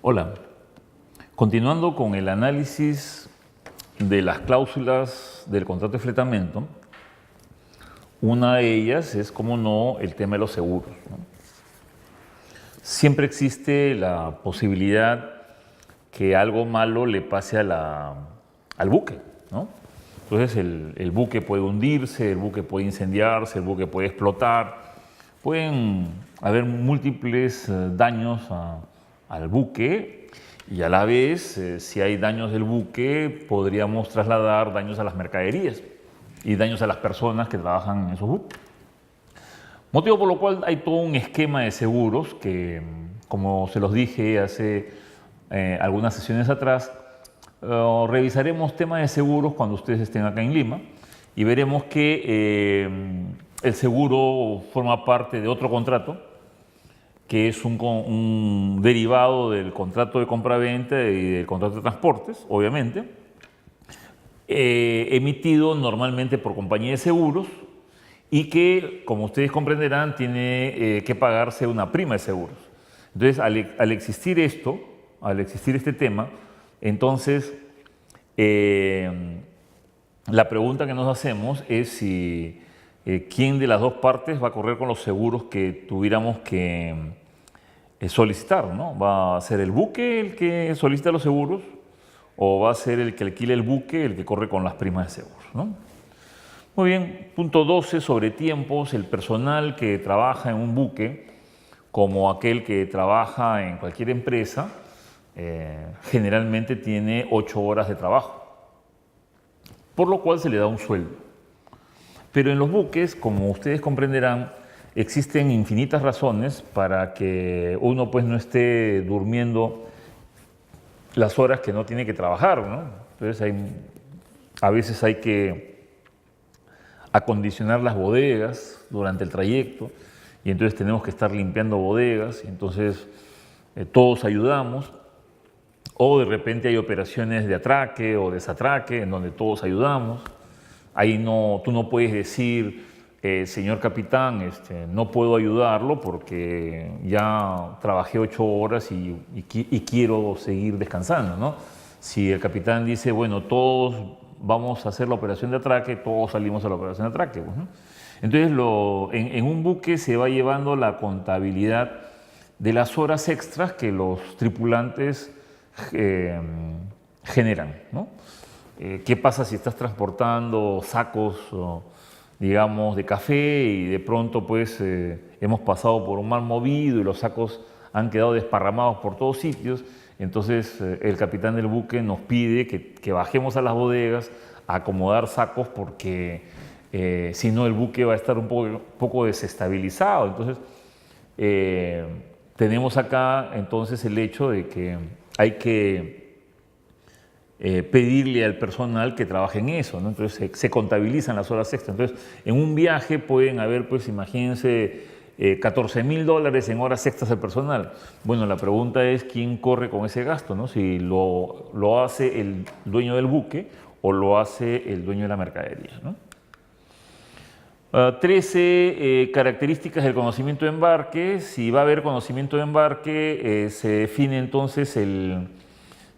Hola, continuando con el análisis de las cláusulas del contrato de fletamento, una de ellas es, como no, el tema de los seguros, ¿no? Siempre existe la posibilidad que algo malo le pase al buque, ¿no? Entonces el buque puede hundirse, el buque puede incendiarse, el buque puede explotar, pueden haber múltiples daños al buque y a la vez, si hay daños del buque, podríamos trasladar daños a las mercaderías y daños a las personas que trabajan en esos buques. Motivo por lo cual hay todo un esquema de seguros que, como se los dije hace algunas sesiones atrás, revisaremos temas de seguros cuando ustedes estén acá en Lima y veremos que el seguro forma parte de otro contrato, que es un derivado del contrato de compra-venta y del contrato de transportes, obviamente, emitido normalmente por compañía de seguros y que, como ustedes comprenderán, tiene que pagarse una prima de seguros. Entonces, al existir esto, al existir este tema, entonces la pregunta que nos hacemos es si quién de las dos partes va a correr con los seguros que tuviéramos que solicitar, ¿no? ¿Va a ser el buque el que solicita los seguros o va a ser el que alquila el buque el que corre con las primas de seguros, ¿no? Muy bien, punto 12 sobre tiempos. El personal que trabaja en un buque, como aquel que trabaja en cualquier empresa, generalmente tiene 8 horas de trabajo, por lo cual se le da un sueldo. Pero en los buques, como ustedes comprenderán, existen infinitas razones para que uno pues no esté durmiendo las horas que no tiene que trabajar, ¿no? Entonces a veces hay que acondicionar las bodegas durante el trayecto y entonces tenemos que estar limpiando bodegas y entonces todos ayudamos, o de repente hay operaciones de atraque o desatraque en donde todos ayudamos. Ahí tú no puedes decir, señor capitán, no puedo ayudarlo porque ya trabajé 8 horas y quiero seguir descansando, ¿no? Si el capitán dice, bueno, todos vamos a hacer la operación de atraque, todos salimos a la operación de atraque, pues, ¿no? Entonces, en un buque se va llevando la contabilidad de las horas extras que los tripulantes generan, ¿no? ¿Qué pasa si estás transportando sacos, digamos, de café y de pronto pues hemos pasado por un mar movido y los sacos han quedado desparramados por todos sitios? Entonces el capitán del buque nos pide que bajemos a las bodegas a acomodar sacos porque si no el buque va a estar un poco desestabilizado. Entonces tenemos acá entonces el hecho de que hay que pedirle al personal que trabaje en eso, ¿no? Entonces se contabilizan las horas extras. Entonces en un viaje pueden haber, pues imagínense, $14.000 en horas extras del personal. Bueno, la pregunta es quién corre con ese gasto, ¿no? Si lo hace el dueño del buque o lo hace el dueño de la mercadería, ¿no? 13 características del conocimiento de embarque. Si va a haber conocimiento de embarque, se define entonces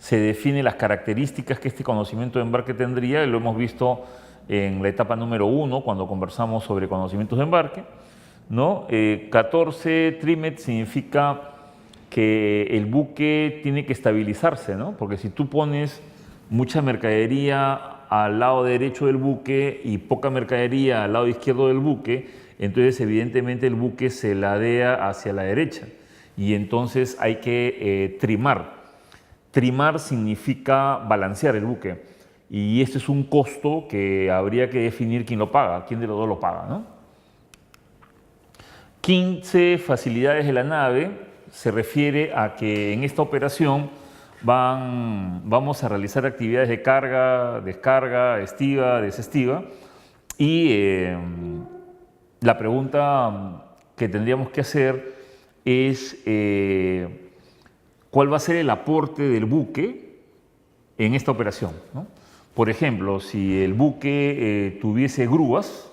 se define las características que este conocimiento de embarque tendría, y lo hemos visto en la etapa número 1 cuando conversamos sobre conocimientos de embarque, ¿no? 14 TRIMET significa que el buque tiene que estabilizarse, ¿no? Porque si tú pones mucha mercadería al lado derecho del buque y poca mercadería al lado izquierdo del buque, entonces evidentemente el buque se ladea hacia la derecha y entonces hay que trimar. Trimar significa balancear el buque y este es un costo que habría que definir quién lo paga, quién de los dos lo paga, ¿no? 15 facilidades de la nave se refiere a que en esta operación vamos a realizar actividades de carga, descarga, estiva, desestiva y la pregunta que tendríamos que hacer es ¿cuál va a ser el aporte del buque en esta operación, ¿no? Por ejemplo, si el buque tuviese grúas,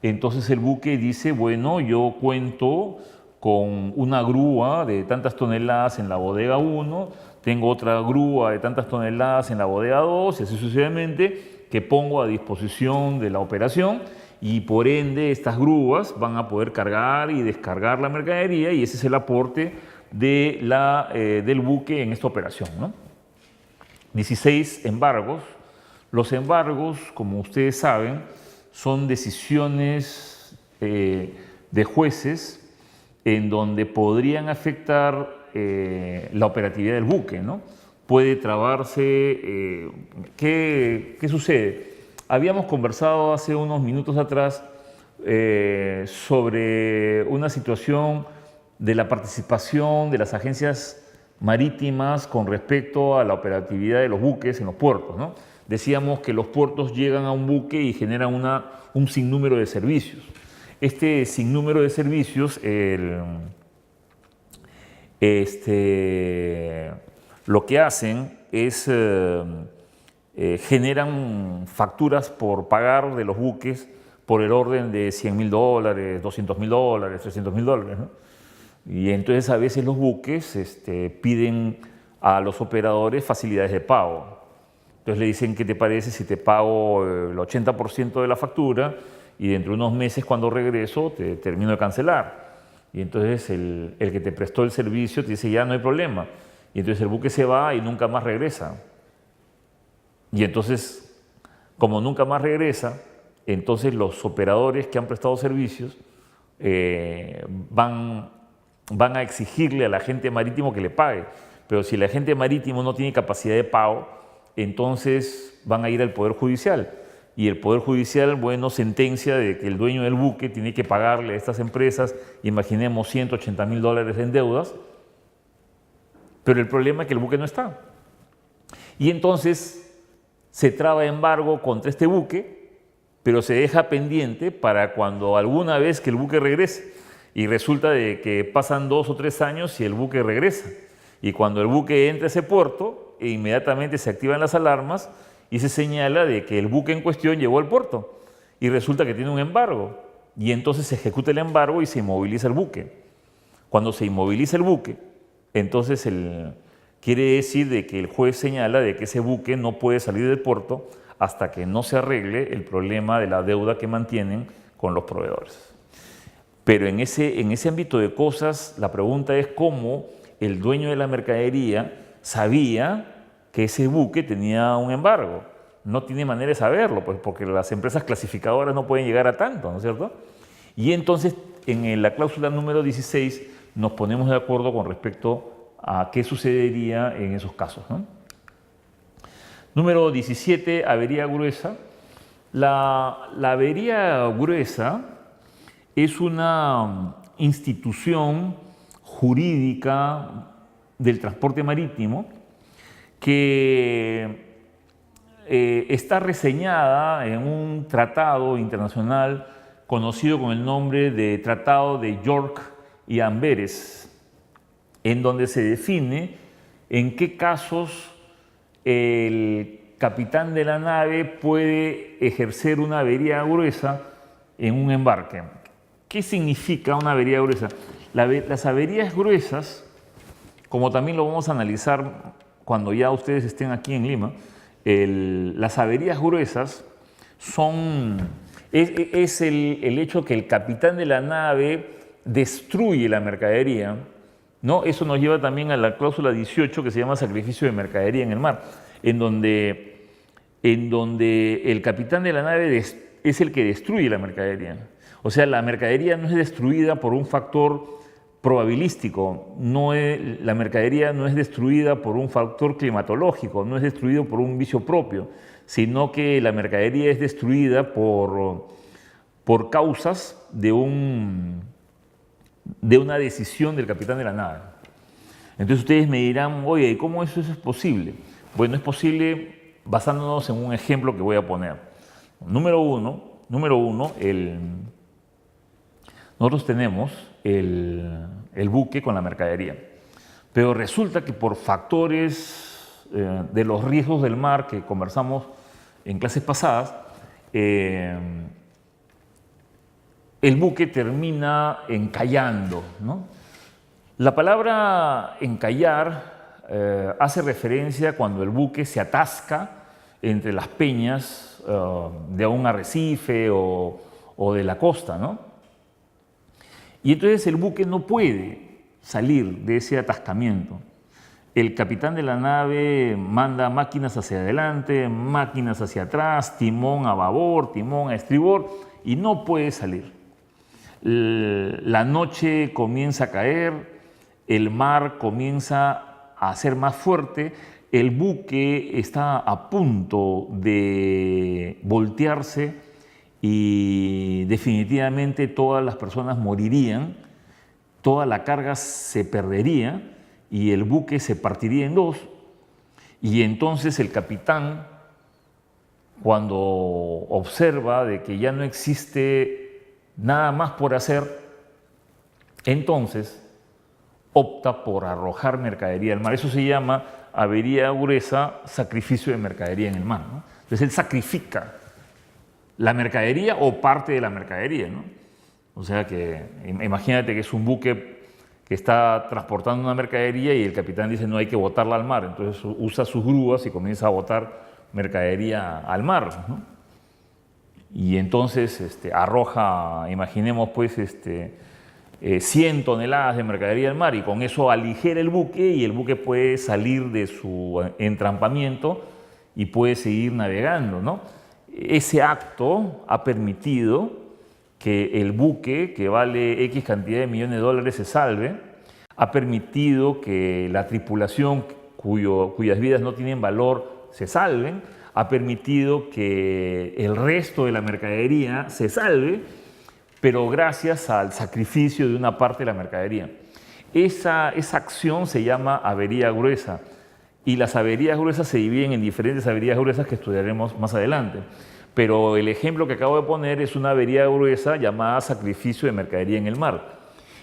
entonces el buque dice, bueno, yo cuento con una grúa de tantas toneladas en la bodega 1, tengo otra grúa de tantas toneladas en la bodega 2 y así sucesivamente que pongo a disposición de la operación y por ende estas grúas van a poder cargar y descargar la mercadería y ese es el aporte de del buque en esta operación, ¿no? 16 embargos. Los embargos, como ustedes saben, son decisiones de jueces en donde podrían afectar la operatividad del buque, ¿no? Puede trabarse. ¿Qué sucede? Habíamos conversado hace unos minutos atrás sobre una situación de la participación de las agencias marítimas con respecto a la operatividad de los buques en los puertos, ¿no? Decíamos que los puertos llegan a un buque y generan un sinnúmero de servicios. Este sinnúmero de servicios, lo que hacen es generan facturas por pagar de los buques por el orden de $100.000, $200.000, $300.000, ¿no? Y entonces a veces los buques piden a los operadores facilidades de pago. Entonces le dicen, ¿qué te parece si te pago el 80% de la factura y dentro de unos meses cuando regreso te termino de cancelar? Y entonces el que te prestó el servicio te dice, ya no hay problema. Y entonces el buque se va y nunca más regresa. Y entonces, como nunca más regresa, entonces los operadores que han prestado servicios van a exigirle al agente marítimo que le pague. Pero si el agente marítimo no tiene capacidad de pago, entonces van a ir al Poder Judicial. Y el Poder Judicial, bueno, sentencia de que el dueño del buque tiene que pagarle a estas empresas, imaginemos $180.000 en deudas, pero el problema es que el buque no está. Y entonces se traba embargo contra este buque, pero se deja pendiente para cuando alguna vez que el buque regrese. Y resulta de que pasan 2 o 3 años y el buque regresa. Y cuando el buque entra a ese puerto, inmediatamente se activan las alarmas y se señala de que el buque en cuestión llegó al puerto. Y resulta que tiene un embargo. Y entonces se ejecuta el embargo y se inmoviliza el buque. Cuando se inmoviliza el buque, entonces quiere decir de que el juez señala de que ese buque no puede salir del puerto hasta que no se arregle el problema de la deuda que mantienen con los proveedores. Pero en ese ámbito de cosas, la pregunta es cómo el dueño de la mercadería sabía que ese buque tenía un embargo. No tiene manera de saberlo, pues, porque las empresas clasificadoras no pueden llegar a tanto, ¿no es cierto? Y entonces, en la cláusula número 16, nos ponemos de acuerdo con respecto a qué sucedería en esos casos, ¿no? Número 17, avería gruesa. La avería gruesa es una institución jurídica del transporte marítimo que está reseñada en un tratado internacional conocido con el nombre de Tratado de York y Amberes, en donde se define en qué casos el capitán de la nave puede ejercer una avería gruesa en un embarque. ¿Qué significa una avería gruesa? Las averías gruesas, como también lo vamos a analizar cuando ya ustedes estén aquí en Lima, las averías gruesas es el hecho que el capitán de la nave destruye la mercadería, ¿no? Eso nos lleva también a la cláusula 18 que se llama sacrificio de mercadería en el mar, en donde el capitán de la nave es el que destruye la mercadería. O sea, la mercadería no es destruida por un factor probabilístico, la mercadería no es destruida por un factor climatológico, no es destruida por un vicio propio, sino que la mercadería es destruida por causas de una decisión del capitán de la nave. Entonces ustedes me dirán, oye, ¿cómo eso es posible? Bueno, es posible basándonos en un ejemplo que voy a poner. Número uno, nosotros tenemos el buque con la mercadería, pero resulta que por factores de los riesgos del mar que conversamos en clases pasadas, el buque termina encallando, ¿no? La palabra encallar hace referencia cuando el buque se atasca entre las peñas de un arrecife o de la costa, ¿no? Y entonces el buque no puede salir de ese atascamiento. El capitán de la nave manda máquinas hacia adelante, máquinas hacia atrás, timón a babor, timón a estribor, y no puede salir. La noche comienza a caer, el mar comienza a ser más fuerte, el buque está a punto de voltearse y definitivamente todas las personas morirían, toda la carga se perdería y el buque se partiría en dos. Y entonces el capitán, cuando observa de que ya no existe nada más por hacer, entonces opta por arrojar mercadería al mar. Eso se llama avería gruesa, sacrificio de mercadería en el mar, ¿no? Entonces él sacrifica la mercadería o parte de la mercadería, ¿no? O sea que imagínate que es un buque que está transportando una mercadería y el capitán dice no hay que botarla al mar, entonces usa sus grúas y comienza a botar mercadería al mar, ¿no? Y entonces arroja, imaginemos pues 100 toneladas de mercadería al mar y con eso aligera el buque y el buque puede salir de su entrampamiento y puede seguir navegando, ¿no? Ese acto ha permitido que el buque, que vale X cantidad de millones de dólares, se salve, ha permitido que la tripulación cuyas vidas no tienen valor se salven, ha permitido que el resto de la mercadería se salve, pero gracias al sacrificio de una parte de la mercadería. Esa acción se llama avería gruesa y las averías gruesas se dividen en diferentes averías gruesas que estudiaremos más adelante. Pero el ejemplo que acabo de poner es una avería gruesa llamada sacrificio de mercadería en el mar.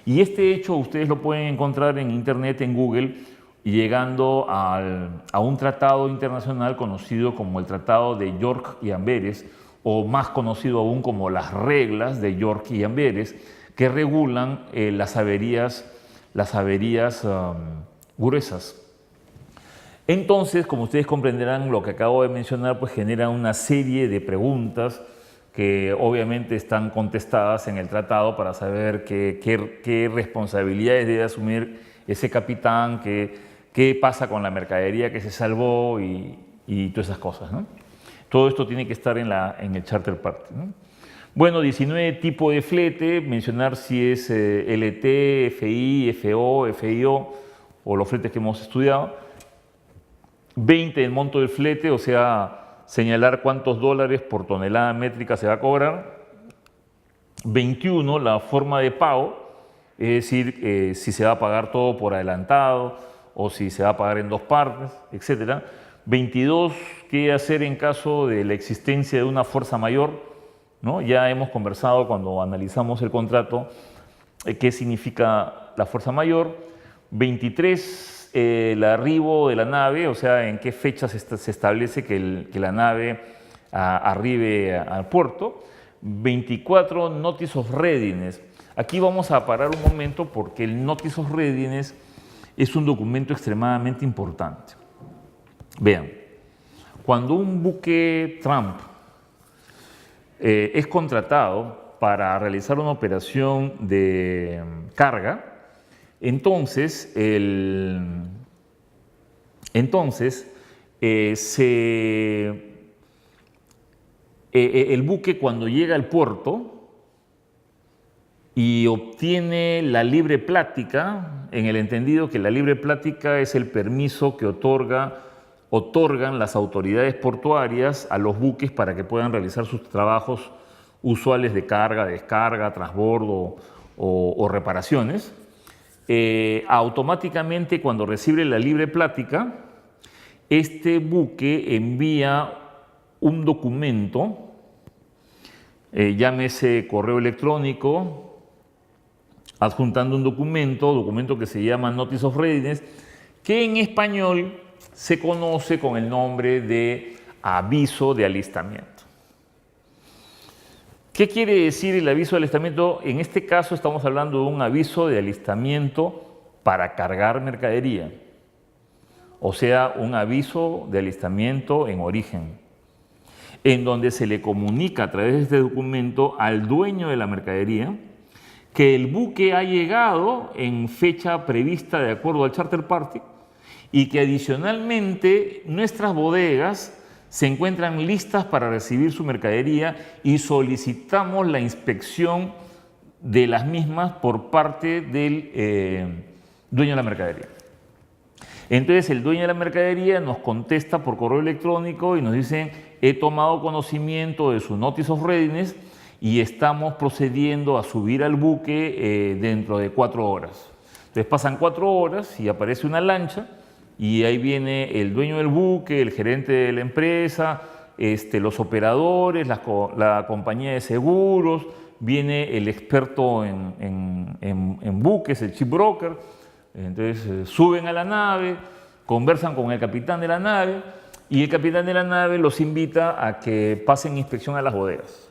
Y este hecho ustedes lo pueden encontrar en internet, en Google, llegando a un tratado internacional conocido como el Tratado de York y Amberes, o más conocido aún como las reglas de York y Amberes, que regulan las averías gruesas. Entonces, como ustedes comprenderán, lo que acabo de mencionar pues genera una serie de preguntas que obviamente están contestadas en el tratado para saber qué responsabilidades debe asumir ese capitán, qué pasa con la mercadería que se salvó y todas esas cosas, ¿no? Todo esto tiene que estar en el Charter Party, ¿no? Bueno, 19 tipos de flete, mencionar si es LT, FI, FO, FIO o los fletes que hemos estudiado. 20 el monto del flete, o sea, señalar cuántos dólares por tonelada métrica se va a cobrar. 21 la forma de pago, es decir, si se va a pagar todo por adelantado o si se va a pagar en dos partes, etc. 22 qué hacer en caso de la existencia de una fuerza mayor, ¿no? Ya hemos conversado cuando analizamos el contrato qué significa la fuerza mayor. 23 el arribo de la nave, o sea, en qué fecha se establece que la nave arribe al puerto. 24, Notice of Readiness. Aquí vamos a parar un momento porque el Notice of Readiness es un documento extremadamente importante. Vean, cuando un buque Trump es contratado para realizar una operación de carga, entonces el buque cuando llega al puerto y obtiene la libre plática, en el entendido que la libre plática es el permiso que otorgan las autoridades portuarias a los buques para que puedan realizar sus trabajos usuales de carga, descarga, transbordo o reparaciones. Automáticamente cuando recibe la libre plática, este buque envía un documento, llámese correo electrónico, adjuntando un documento que se llama Notice of Readiness, que en español se conoce con el nombre de aviso de alistamiento. ¿Qué quiere decir el aviso de alistamiento? En este caso estamos hablando de un aviso de alistamiento para cargar mercadería, o sea, un aviso de alistamiento en origen, en donde se le comunica a través de este documento al dueño de la mercadería que el buque ha llegado en fecha prevista de acuerdo al Charter Party y que adicionalmente nuestras bodegas se encuentran listas para recibir su mercadería y solicitamos la inspección de las mismas por parte del dueño de la mercadería. Entonces el dueño de la mercadería nos contesta por correo electrónico y nos dice: he tomado conocimiento de su Notice of Readiness y estamos procediendo a subir al buque dentro de 4 horas. Entonces pasan 4 horas y aparece una lancha y ahí viene el dueño del buque, el gerente de la empresa, los operadores, la compañía de seguros, viene el experto en buques, el shipbroker. Entonces suben a la nave, conversan con el capitán de la nave y el capitán de la nave los invita a que pasen inspección a las bodegas.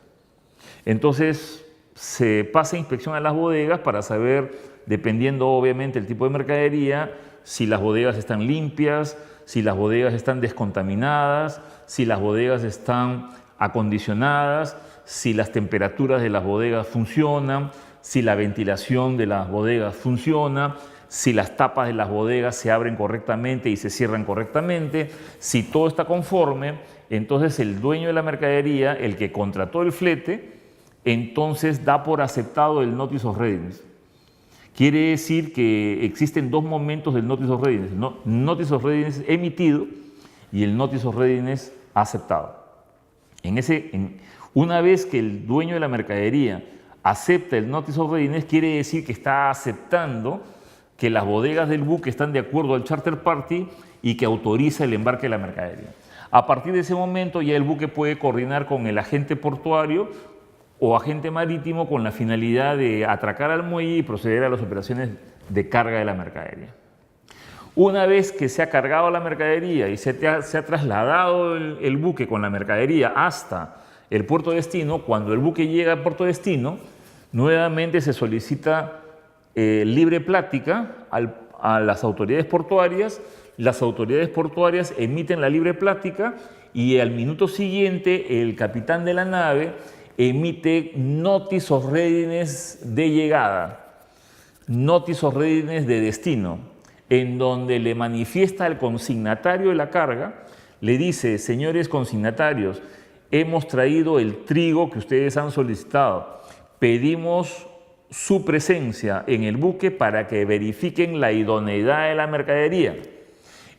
Entonces se pasa inspección a las bodegas para saber, dependiendo obviamente del tipo de mercadería, si las bodegas están limpias, si las bodegas están descontaminadas, si las bodegas están acondicionadas, si las temperaturas de las bodegas funcionan, si la ventilación de las bodegas funciona, si las tapas de las bodegas se abren correctamente y se cierran correctamente. Si todo está conforme, entonces el dueño de la mercadería, el que contrató el flete, entonces da por aceptado el Notice of Readiness. Quiere decir que existen 2 momentos del Notice of Readiness: Notice of Readiness emitido y el Notice of Readiness aceptado. Una vez que el dueño de la mercadería acepta el Notice of Readiness, quiere decir que está aceptando que las bodegas del buque están de acuerdo al Charter Party y que autoriza el embarque de la mercadería. A partir de ese momento ya el buque puede coordinar con el agente portuario o agente marítimo con la finalidad de atracar al muelle y proceder a las operaciones de carga de la mercadería. Una vez que se ha cargado la mercadería y se ha trasladado el buque con la mercadería hasta el puerto de destino, cuando el buque llega al puerto de destino, nuevamente se solicita libre plática a las autoridades portuarias. Las autoridades portuarias emiten la libre plática y al minuto siguiente el capitán de la nave emite Notice of Readiness de llegada, Notice of Readiness de destino, en donde le manifiesta al consignatario de la carga, le dice: señores consignatarios, hemos traído el trigo que ustedes han solicitado, pedimos su presencia en el buque para que verifiquen la idoneidad de la mercadería.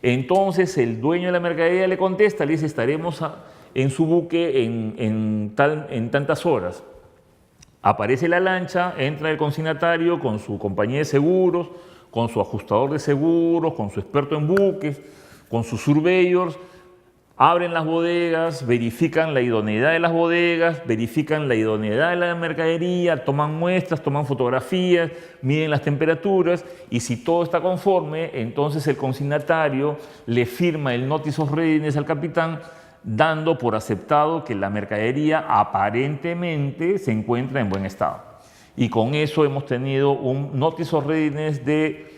Entonces el dueño de la mercadería le contesta, le dice: estaremos en su buque en tantas horas. Aparece la lancha, entra el consignatario con su compañía de seguros, con su ajustador de seguros, con su experto en buques, con sus surveyors, abren las bodegas, verifican la idoneidad de las bodegas, verifican la idoneidad de la mercadería, toman muestras, toman fotografías, miden las temperaturas y si todo está conforme, entonces el consignatario le firma el Notice of Readiness al capitán, dando por aceptado que la mercadería aparentemente se encuentra en buen estado. Y con eso hemos tenido un Notice of Readiness de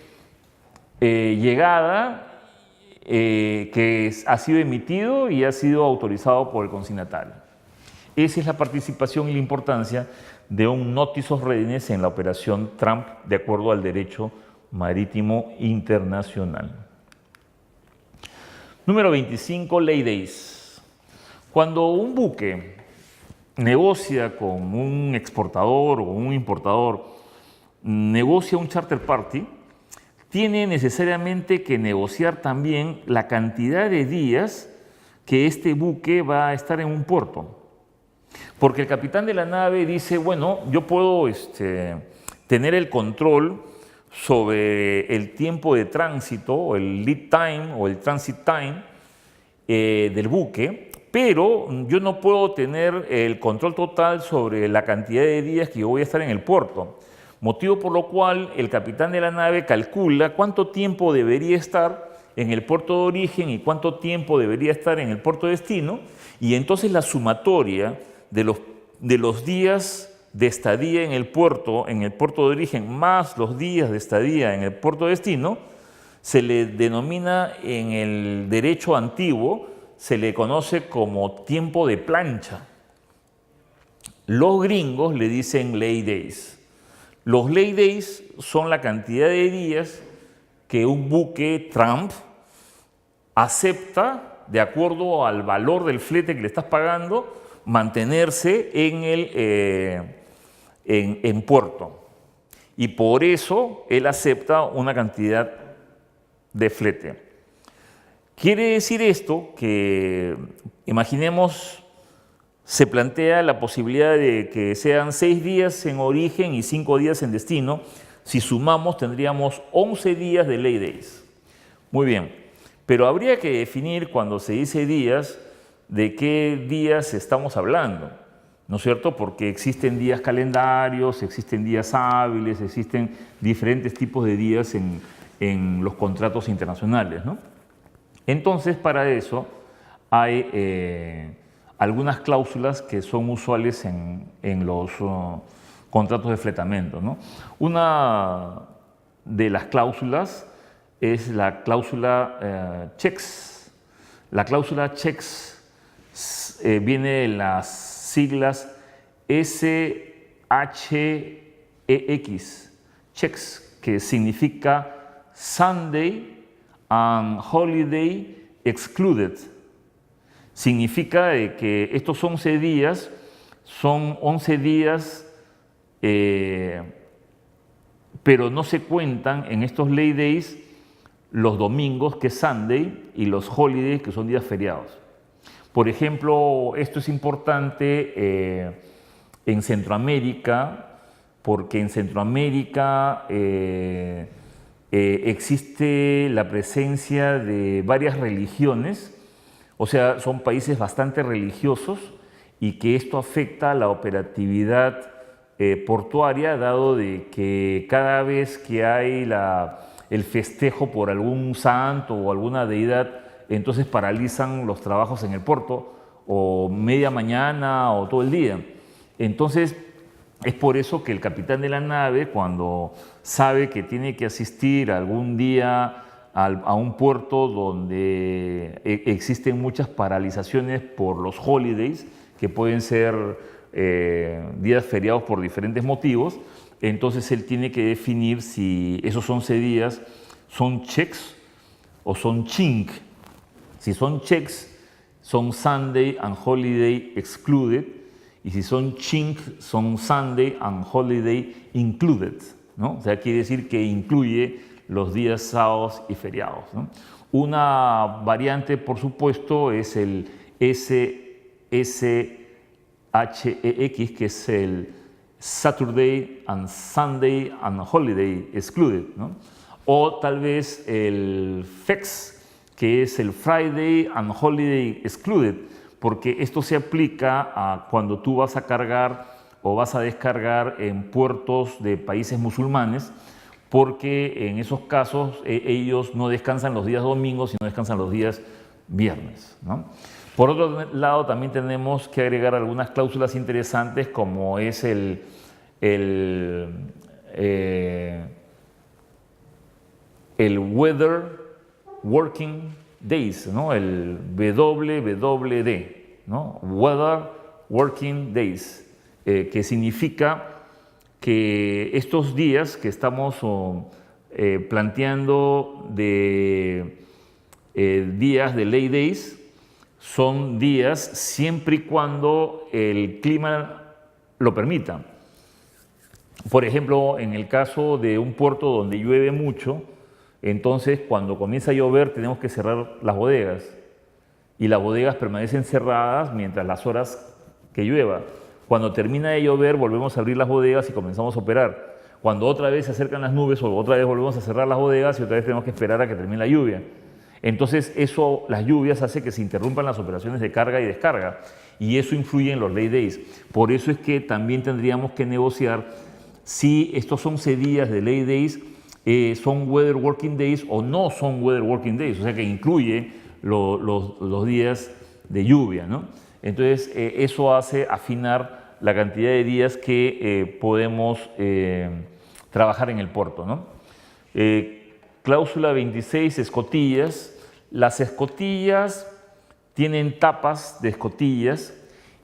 llegada que ha sido emitido y ha sido autorizado por el consignatario. Esa es la participación y la importancia de un Notice of Readiness en la operación Trump de acuerdo al derecho marítimo internacional. Número 25, Lay Days. Cuando un buque negocia con un exportador o un importador, negocia un charter party, tiene necesariamente que negociar también la cantidad de días que este buque va a estar en un puerto. Porque el capitán de la nave dice: bueno, yo puedo tener el control sobre el tiempo de tránsito, o el lead time o el transit time del buque, pero yo no puedo tener el control total sobre la cantidad de días que yo voy a estar en el puerto. Motivo por lo cual el capitán de la nave calcula cuánto tiempo debería estar en el puerto de origen y cuánto tiempo debería estar en el puerto de destino, y entonces la sumatoria de los de los días de estadía en el puerto de origen, más los días de estadía en el puerto de destino, se le denomina en el derecho antiguo, se le conoce como tiempo de plancha. Los gringos le dicen lay days. Los lay days son la cantidad de días que un buque Trump acepta, de acuerdo al valor del flete que le estás pagando, mantenerse en puerto. Y por eso él acepta una cantidad de flete. Quiere decir esto que, imaginemos, se plantea la posibilidad de que sean 6 días en origen y 5 días en destino. Si sumamos, tendríamos 11 días de lay days. Muy bien, pero habría que definir, cuando se dice días, de qué días estamos hablando, ¿no es cierto? Porque existen días calendarios, existen días hábiles, existen diferentes tipos de días en los contratos internacionales, ¿no? Entonces, para eso hay algunas cláusulas que son usuales en los contratos de fletamento, ¿no? Una de las cláusulas es la cláusula checks. La cláusula checks viene de las siglas SHEX, checks, que significa Sunday and Holiday Excluded. Significa que estos 11 días son 11 días, pero no se cuentan en estos lay days los domingos, que es Sunday, y los holidays, que son días feriados. Por ejemplo, esto es importante en Centroamérica, porque en Centroamérica existe la presencia de varias religiones, o sea, son países bastante religiosos, y que esto afecta la operatividad portuaria, dado de que cada vez que hay el festejo por algún santo o alguna deidad, entonces paralizan los trabajos en el puerto, o media mañana o todo el día. Entonces, es por eso que el capitán de la nave, cuando sabe que tiene que asistir algún día a un puerto donde existen muchas paralizaciones por los holidays, que pueden ser días feriados por diferentes motivos, entonces él tiene que definir si esos 11 días son checks o son chink. Si son checks, son Sunday and Holiday Excluded, y si son chink, son Sunday and Holiday Included, ¿no? O sea, quiere decir que incluye los días sábados y feriados, ¿no? Una variante, por supuesto, es el SHEX, que es el Saturday and Sunday and Holiday Excluded, ¿no? O tal vez el FEX, que es el Friday and Holiday Excluded, porque esto se aplica a cuando tú vas a cargar o vas a descargar en puertos de países musulmanes, porque en esos casos ellos no descansan los días domingos, sino descansan los días viernes, ¿no? Por otro lado, también tenemos que agregar algunas cláusulas interesantes, como es el Weather Working Days, ¿no? El WWD, ¿no? Weather Working Days, que significa que estos días que estamos planteando de días de lay days son días siempre y cuando el clima lo permita. Por ejemplo, en el caso de un puerto donde llueve mucho, entonces cuando comienza a llover tenemos que cerrar las bodegas, y las bodegas permanecen cerradas mientras las horas que llueva. Cuando termina de llover volvemos a abrir las bodegas y comenzamos a operar. Cuando otra vez se acercan las nubes, o otra vez volvemos a cerrar las bodegas y otra vez tenemos que esperar a que termine la lluvia. Entonces las lluvias hacen que se interrumpan las operaciones de carga y descarga, y eso influye en los lay days. Por eso es que también tendríamos que negociar si estos 11 días de lay days son weather working days o no son weather working days, o sea que incluye los días de lluvia, ¿no? Entonces eso hace afinar la cantidad de días que podemos trabajar en el puerto, ¿no? Cláusula 26, escotillas. Las escotillas tienen tapas de escotillas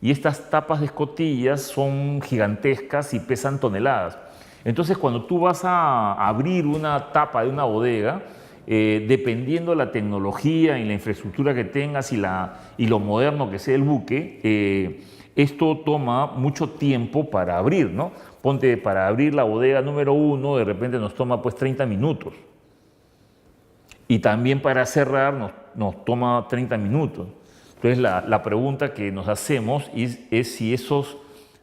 y estas tapas de escotillas son gigantescas y pesan toneladas. Entonces, cuando tú vas a abrir una tapa de una bodega, dependiendo de la tecnología y la infraestructura que tengas y lo moderno que sea el buque, esto toma mucho tiempo para abrir, ¿no? Ponte, para abrir la bodega número 1, de repente nos toma pues 30 minutos. Y también para cerrar nos toma 30 minutos. Entonces la pregunta que nos hacemos es si esos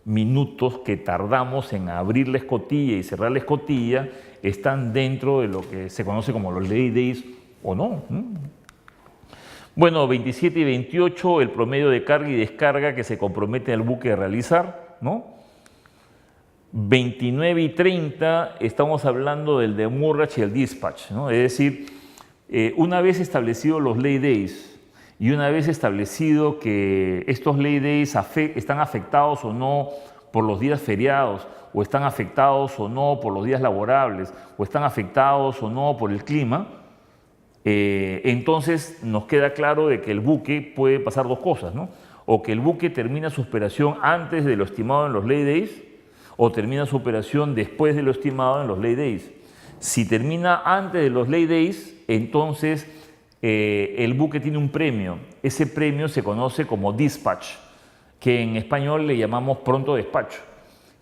minutos que tardamos en abrir la escotilla y cerrar la escotilla están dentro de lo que se conoce como los lay days o no. Bueno, 27 y 28, el promedio de carga y descarga que se compromete el buque a realizar, ¿no? 29 y 30, estamos hablando del demurrage y el dispatch, ¿no? Es decir, una vez establecidos los lay days y una vez establecido que estos lay days están afectados o no por los días feriados, o están afectados o no por los días laborables, o están afectados o no por el clima, entonces nos queda claro de que el buque puede pasar dos cosas, ¿no? O que el buque termina su operación antes de lo estimado en los lay days, o termina su operación después de lo estimado en los lay days. Si termina antes de los lay days, entonces el buque tiene un premio. Ese premio se conoce como dispatch, que en español le llamamos pronto despacho.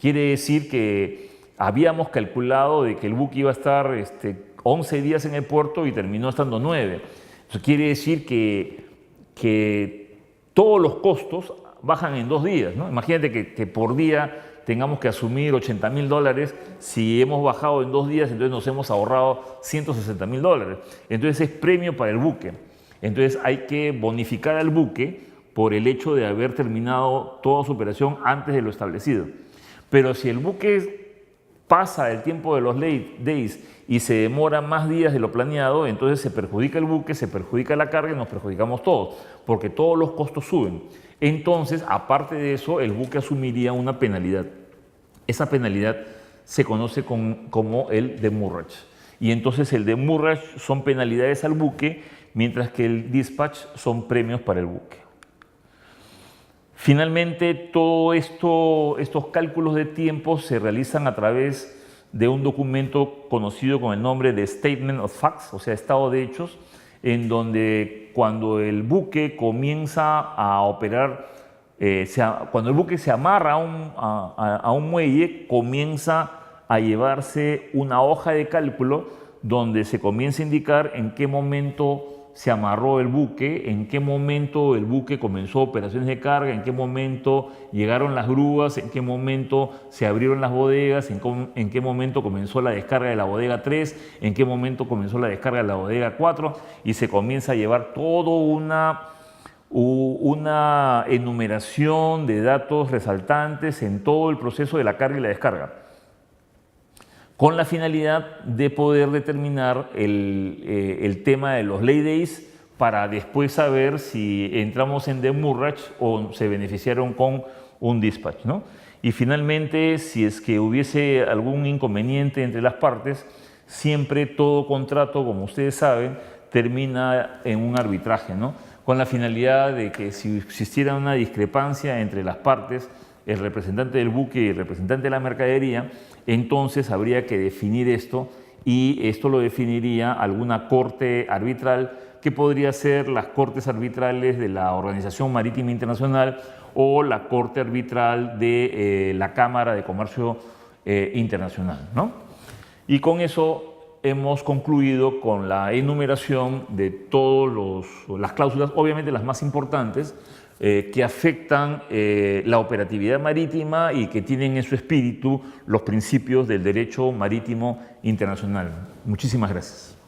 Quiere decir que habíamos calculado de que el buque iba a estar 11 días en el puerto y terminó estando 9. Eso quiere decir que todos los costos bajan en 2 días, ¿no? Imagínate que por día tengamos que asumir $80.000, si hemos bajado en 2 días, entonces nos hemos ahorrado $160.000. Entonces es premio para el buque. Entonces hay que bonificar al buque por el hecho de haber terminado toda su operación antes de lo establecido. Pero si el buque pasa el tiempo de los lay days y se demora más días de lo planeado, entonces se perjudica el buque, se perjudica la carga y nos perjudicamos todos, porque todos los costos suben. Entonces, aparte de eso, el buque asumiría una penalidad. Esa penalidad se conoce como el demurrage. Y entonces el demurrage son penalidades al buque, mientras que el dispatch son premios para el buque. Finalmente, todo estos cálculos de tiempo se realizan a través de un documento conocido con el nombre de Statement of Facts, o sea, estado de hechos, en donde cuando el buque comienza a operar, cuando el buque se amarra a un muelle, comienza a llevarse una hoja de cálculo donde se comienza a indicar en qué momento se amarró el buque, en qué momento el buque comenzó operaciones de carga, en qué momento llegaron las grúas, en qué momento se abrieron las bodegas, en qué momento comenzó la descarga de la bodega 3, en qué momento comenzó la descarga de la bodega 4, y se comienza a llevar toda una enumeración de datos resaltantes en todo el proceso de la carga y la descarga, con la finalidad de poder determinar el tema de los lay days para después saber si entramos en demurrage o se beneficiaron con un dispatch, ¿no? Y finalmente, si es que hubiese algún inconveniente entre las partes, siempre todo contrato, como ustedes saben, termina en un arbitraje, ¿no? Con la finalidad de que si existiera una discrepancia entre las partes, el representante del buque y el representante de la mercadería, entonces habría que definir esto, y esto lo definiría alguna corte arbitral, que podría ser las cortes arbitrales de la Organización Marítima Internacional o la corte arbitral de la Cámara de Comercio Internacional, ¿no? Y con eso hemos concluido con la enumeración de todas las cláusulas, obviamente las más importantes, que afectan la operatividad marítima y que tienen en su espíritu los principios del derecho marítimo internacional. Muchísimas gracias.